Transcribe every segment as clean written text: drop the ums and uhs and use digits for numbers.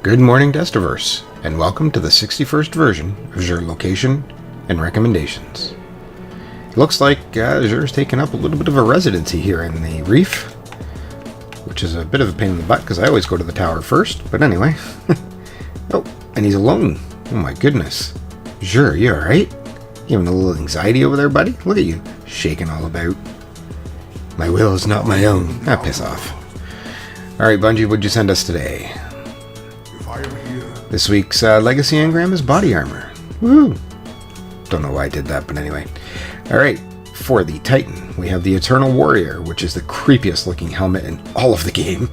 Good morning, Destiverse, and welcome to the 61st version of your location and recommendations. It looks like Azure's taken up a little bit of a residency here in the Reef, which is a bit of a pain in the butt because I always go to the tower first, but anyway. Oh, and he's alone. Oh my goodness. Azure, you alright? You having a little anxiety over there, buddy? Look at you, shaking all about. My will is not my own. Ah, piss off. Alright, Bungie, what'd you send us today? This week's Legacy Engram is body armor. Woo! Don't know why I did that, but anyway. Alright, for the Titan, we have the Eternal Warrior, which is the creepiest looking helmet in all of the game.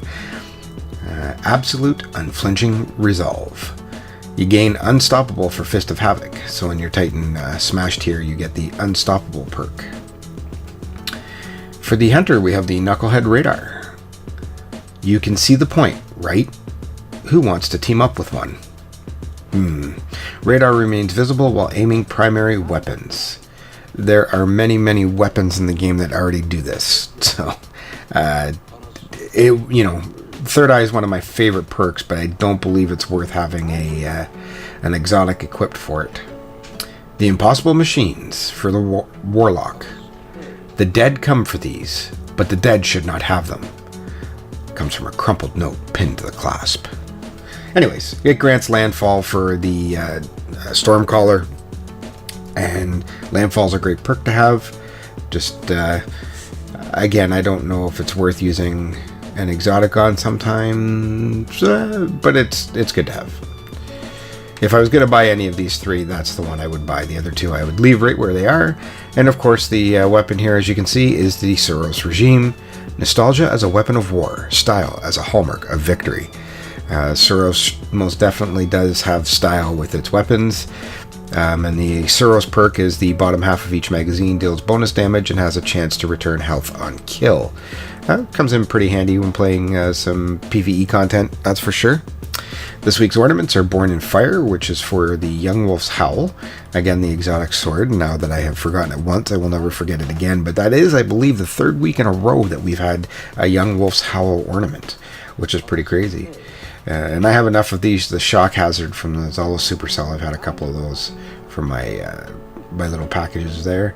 Absolute Unflinching Resolve. You gain Unstoppable for Fist of Havoc, so in your Titan Smashed here, you get the Unstoppable perk. For the Hunter, we have the Knucklehead Radar. You can see the point, right? Who wants to team up with one? Radar remains visible while aiming primary weapons. There are many weapons in the game that already do this. So, Third Eye is one of my favorite perks, but I don't believe it's worth having an exotic equipped for it. The Impossible Machines for the Warlock. The dead come for these, but the dead should not have them. Comes from a crumpled note pinned to the clasp. Anyways, it grants landfall for the Stormcaller, and landfall's a great perk to have. Just, again, I don't know if it's worth using an exotic on sometimes, but it's good to have. If I was going to buy any of these three, that's the one I would buy. The other two I would leave right where they are. And of course, the weapon here, as you can see, is the Suros regime. Nostalgia as a weapon of war, style as a hallmark of victory. Suros most definitely does have style with its weapons, and the Suros perk is the bottom half of each magazine deals bonus damage and has a chance to return health on kill. Comes in pretty handy when playing some PvE content, that's for sure. This week's ornaments are Born in Fire, which is for the Young Wolf's Howl. Again, the exotic sword. Now that I have forgotten it once, I will never forget it again. But that is, I believe, the third week in a row that we've had a Young Wolf's Howl ornament, which is pretty crazy. And I have enough of these, the Shock Hazard from the Zolo Supercell. I've had a couple of those from my little packages there.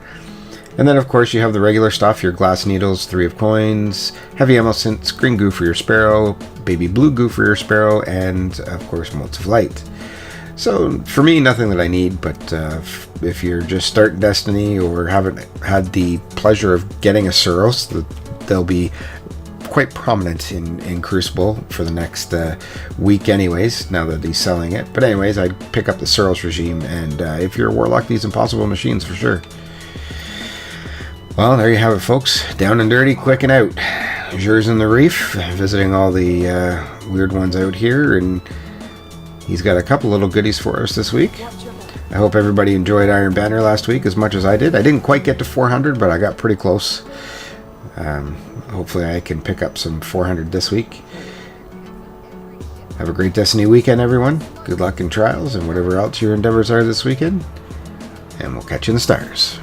And then, of course, you have the regular stuff, your Glass Needles, 3 of Coins, Heavy Ammo Scents, Green Goo for your Sparrow, Baby Blue Goo for your Sparrow, and, of course, Motes of Light. So, for me, nothing that I need, but if you're just starting Destiny or haven't had the pleasure of getting a Suros, they'll be quite prominent in Crucible for the next week anyways, now that he's selling it. But anyways, I'd pick up the Suros regime, and if you're a Warlock, these Impossible Machines for sure. Well, there you have it, folks. Down and dirty, quick and out. Azure's in the Reef, visiting all the weird ones out here, and he's got a couple little goodies for us this week. I hope everybody enjoyed Iron Banner last week as much as I did. I didn't quite get to 400, but I got pretty close. Hopefully I can pick up some 400 this week. Have a great Destiny weekend, everyone. Good luck in trials and whatever else your endeavors are this weekend. And we'll catch you in the stars.